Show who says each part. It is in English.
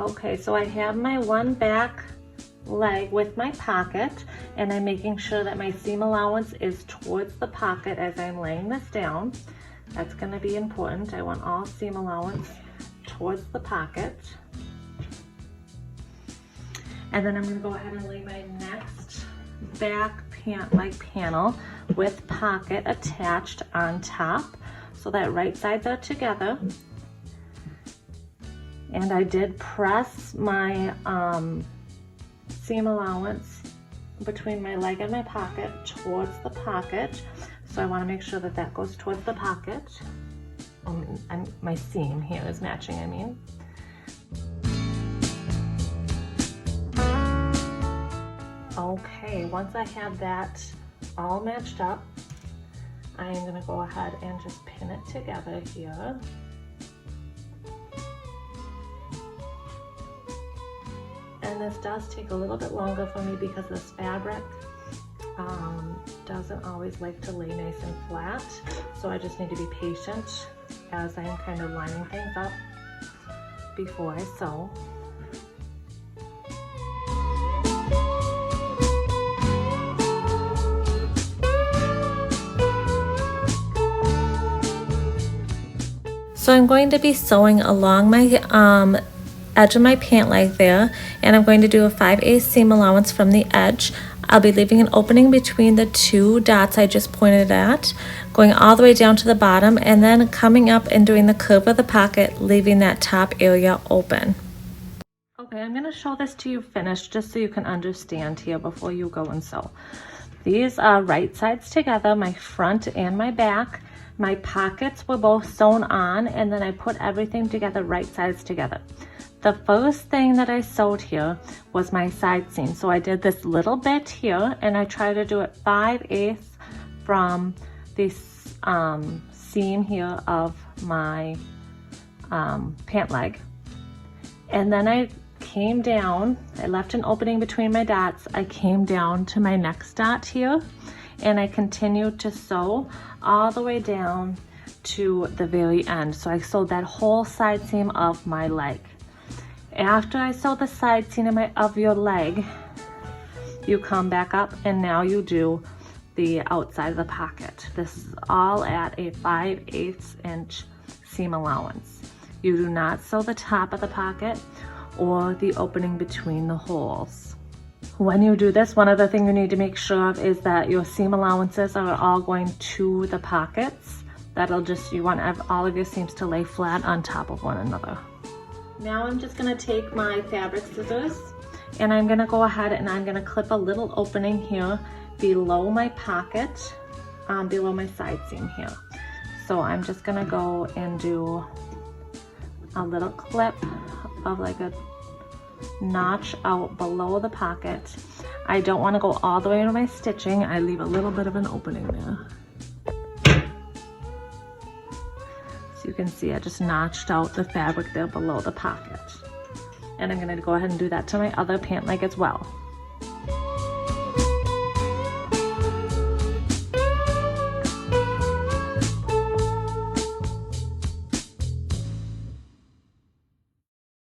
Speaker 1: Okay, so I have my one back leg with my pocket, and I'm making sure that my seam allowance is towards the pocket as I'm laying this down. That's going to be important. I want all seam allowance towards the pocket. And then I'm going to go ahead and lay my next back pant leg panel with pocket attached on top, so that right sides are together. And I did press my seam allowance between my leg and my pocket towards the pocket. So I want to make sure that that goes towards the pocket. And my seam here is matching, I mean. Okay, once I have that all matched up, I am going to go ahead and just pin it together here. And this does take a little bit longer for me because this fabric doesn't always like to lay nice and flat. So I just need to be patient as I'm kind of lining things up before I sew.
Speaker 2: So I'm going to be sewing along my edge of my pant leg there, and I'm going to do a 5/8 seam allowance from the edge. I'll be leaving an opening between the two dots I just pointed at, going all the way down to the bottom, and then coming up and doing the curve of the pocket, leaving that top area open.
Speaker 1: Okay, I'm going to show this to you finished just so you can understand here before you go and sew. These are right sides together, my front and my back. My pockets were both sewn on, and then I put everything together right sides together. The first thing that I sewed here was my side seam. So I did this little bit here, and I tried to do it 5/8 from this seam here of my pant leg. And then I came down, I left an opening between my dots. I came down to my next dot here, and I continued to sew all the way down to the very end. So I sewed that whole side seam of my leg. After I sew the side seam of your leg, you come back up and now you do the outside of the pocket. This is all at a 5/8 inch seam allowance. You do not sew the top of the pocket or the opening between the holes. When you do this, one other thing you need to make sure of is that your seam allowances are all going to the pockets. You want all of your seams to lay flat on top of one another. Now I'm just going to take my fabric scissors, and I'm going to go ahead and I'm going to clip a little opening here below my pocket, below my side seam here. So I'm just going to go and do a little clip of like a notch out below the pocket. I don't want to go all the way into my stitching. I leave a little bit of an opening there. So you can see I just notched out the fabric there below the pocket. And I'm going to go ahead and do that to my other pant leg as well.